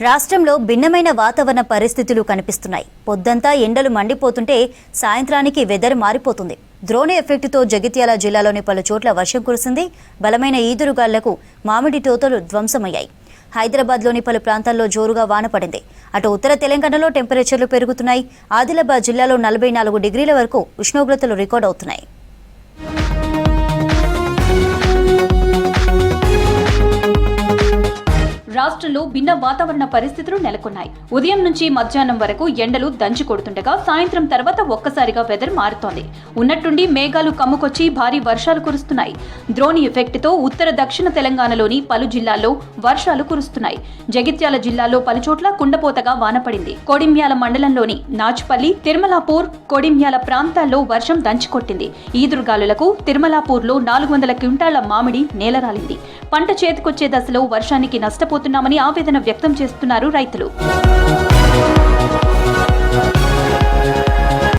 రాష్ట్రంలో భిన్నమైన వాతావరణ పరిస్థితులు కనిపిస్తున్నాయి. పొద్దంతా ఎండలు మండిపోతుంటే సాయంత్రానికి వెదర్ మారిపోతుంది. ద్రోణి ఎఫెక్ట్తో జగిత్యాల జిల్లాలోని పలు చోట్ల వర్షం కురిసింది. బలమైన ఈదురుగాళ్లకు మామిడి తోటలు ధ్వంసమయ్యాయి. హైదరాబాద్లోని పలు ప్రాంతాల్లో జోరుగా వాన పడింది. అటు ఉత్తర తెలంగాణలో టెంపరేచర్లు పెరుగుతున్నాయి. ఆదిలాబాద్ జిల్లాలో 44 డిగ్రీల వరకు ఉష్ణోగ్రతలు రికార్డు అవుతున్నాయి. రాష్ట్రంలో భిన్న వాతావరణ పరిస్థితులు నెలకొన్నాయి. ఉదయం నుంచి మధ్యాహ్నం వరకు ఎండలు దంచి కొడుతుండగా సాయంత్రం తర్వాత ఒక్కసారిగా వెదర్ మారుతోంది. ఉన్నట్టుండి మేఘాలు కమ్ముకొచ్చి భారీ వర్షాలు కురుస్తున్నాయి. ద్రోణి ఎఫెక్ట్తో ఉత్తర దక్షిణ తెలంగాణలోని పలు జిల్లాల్లో వర్షాలు కురుస్తున్నాయి. జగిత్యాల జిల్లాలో పలుచోట్ల కుండపోతగా వాన పడింది. కొడిమ్యాల మండలంలోని నాచుపల్లి, తిరుమలాపూర్, కొడిమ్యాల ప్రాంతాల్లో వర్షం దంచికొట్టింది. ఈదురుగాలులకు తిరుమలాపూర్లో 400 క్వింటాళ్ల మామిడి నేలరాలింది. పంట చేతికొచ్చే దశలో వర్షానికి నష్టపోతున్నామని ఆవేదన వ్యక్తం చేస్తున్నారు రైతులు.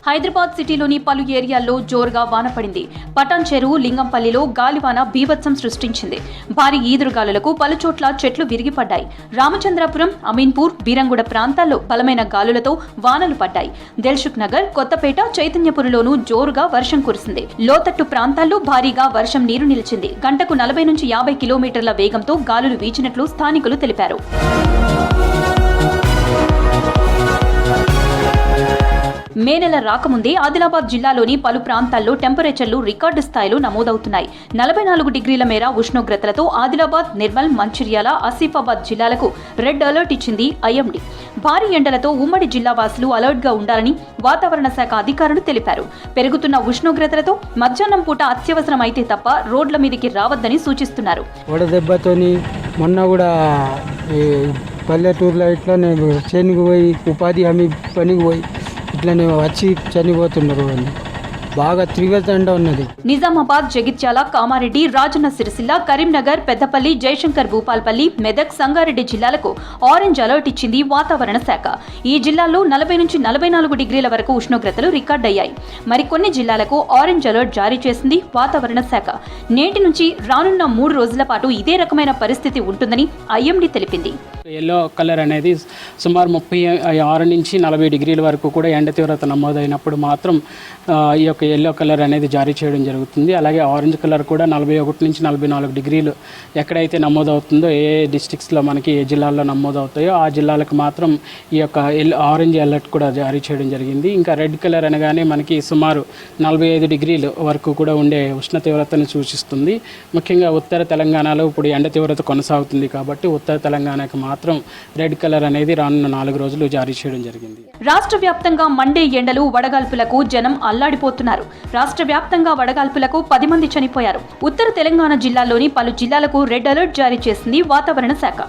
హైదరాబాద్ సిటీలోని పలు ఏరియాల్లో జోరుగా వాన పడింది. పటాన్ చెరువు, లింగంపల్లిలో గాలివాన బీభత్సం సృష్టించింది. భారీ ఈదురుగాలులకు పలుచోట్ల చెట్లు విరిగిపడ్డాయి. రామచంద్రాపురం, అమీన్పూర్, బీరంగూడ ప్రాంతాల్లో బలమైన గాలులతో వానలు పడ్డాయి. దిల్సుఖ్ నగర్, కొత్తపేట, చైతన్యపురంలోనూ జోరుగా వర్షం కురిసింది. లోతట్టు ప్రాంతాల్లో భారీగా వర్షం నీరు నిలిచింది. గంటకు 40 నుంచి 50 కిలోమీటర్ల వేగంతో గాలులు వీచినట్లు స్థానికులు తెలిపారు. మే నెల రాకముందే ఆదిలాబాద్ జిల్లాలోని పలు ప్రాంతాల్లో టెంపరేచర్లు రికార్డు స్థాయిలో నమోదవుతున్నాయి. 44 డిగ్రీల మేర ఉష్ణోగ్రతలతో ఆదిలాబాద్, నిర్మల్, మంచిర్యాల, ఆసిఫాబాద్ జిల్లాలకు రెడ్ అలర్ట్ ఇచ్చింది ఐఎండీ. భారీ ఎండలతో ఉమ్మడి జిల్లా వాసులు అలర్ట్ గా ఉండాలని వాతావరణ శాఖ అధికారులు తెలిపారు. పెరుగుతున్న ఉష్ణోగ్రతలతో మధ్యాహ్నం పూట అత్యవసరం అయితే తప్ప రోడ్ల మీదకి రావద్దని సూచిస్తున్నారు. వడదెబ్బతోని మొన్న కూడా పల్లెటూరులో ఇట్లానే చేనుకు పోయి ఉపాధి హామీ పనికి పోయి ఇట్లనే వచ్చి చనిపోతున్నారు. బాగా తీవ్రతంగా ఉన్నది. నిజామాబాద్, జగిత్యాల, కామారెడ్డి, రాజన్న సిరిసిల్ల, కరీంనగర్, పెద్దపల్లి, జయశంకర్ భూపాల్పల్లి, మెదక్, సంగారెడ్డి జిల్లాలకు ఆరెంజ్ అలర్ట్ ఇచ్చింది వాతావరణ శాఖ. ఈ జిల్లాల్లో 40 నుంచి 44 డిగ్రీల వరకు ఉష్ణోగ్రతలు రికార్డయ్యాయి. మరికొన్ని జిల్లాలకు ఆరెంజ్ అలర్ట్ జారీ చేసింది వాతావరణ శాఖ. నేటి నుంచి రానున్న 3 రోజుల పాటు ఇదే రకమైన పరిస్థితి ఉంటుందని ఐఎండీ తెలిపింది. ఎల్లో కలర్ అనేది సుమారు 36 నుంచి 40 డిగ్రీల వరకు కూడా ఎండ తీవ్రత నమోదైనప్పుడు మాత్రం ఈ యొక్క ఎల్లో కలర్ అనేది జారీ చేయడం జరుగుతుంది. అలాగే ఆరెంజ్ కలర్ కూడా 41 నుంచి 44 డిగ్రీలు ఎక్కడైతే నమోదవుతుందో, ఏ డిస్ట్రిక్ట్స్లో మనకి ఏ జిల్లాల్లో నమోదవుతాయో ఆ జిల్లాలకు మాత్రం ఈ యొక్క ఆరెంజ్ అలర్ట్ కూడా జారీ చేయడం జరిగింది. ఇంకా రెడ్ కలర్ అనగానే మనకి సుమారు 45 డిగ్రీలు వరకు కూడా ఉండే ఉష్ణ తీవ్రతను సూచిస్తుంది. ముఖ్యంగా ఉత్తర తెలంగాణలో ఇప్పుడు ఎండ తీవ్రత కొనసాగుతుంది కాబట్టి ఉత్తర తెలంగాణకు మాత్రం రెడ్ కలర్ అనేది రానున్న 4 రోజులు జారీ చేయడం జరిగింది. రాష్ట్ర వ్యాప్తంగా మండే ఎండలు, వడగాల్పులకు జనం అల్లాడిపోతున్నారు. రాష్ట్ర వ్యాప్తంగా వడగాల్పులకు 10 మంది చనిపోయారు. ఉత్తర తెలంగాణ జిల్లాలోని పలు జిల్లాలకు రెడ్ అలర్ట్ జారీ చేసింది వాతావరణ శాఖ.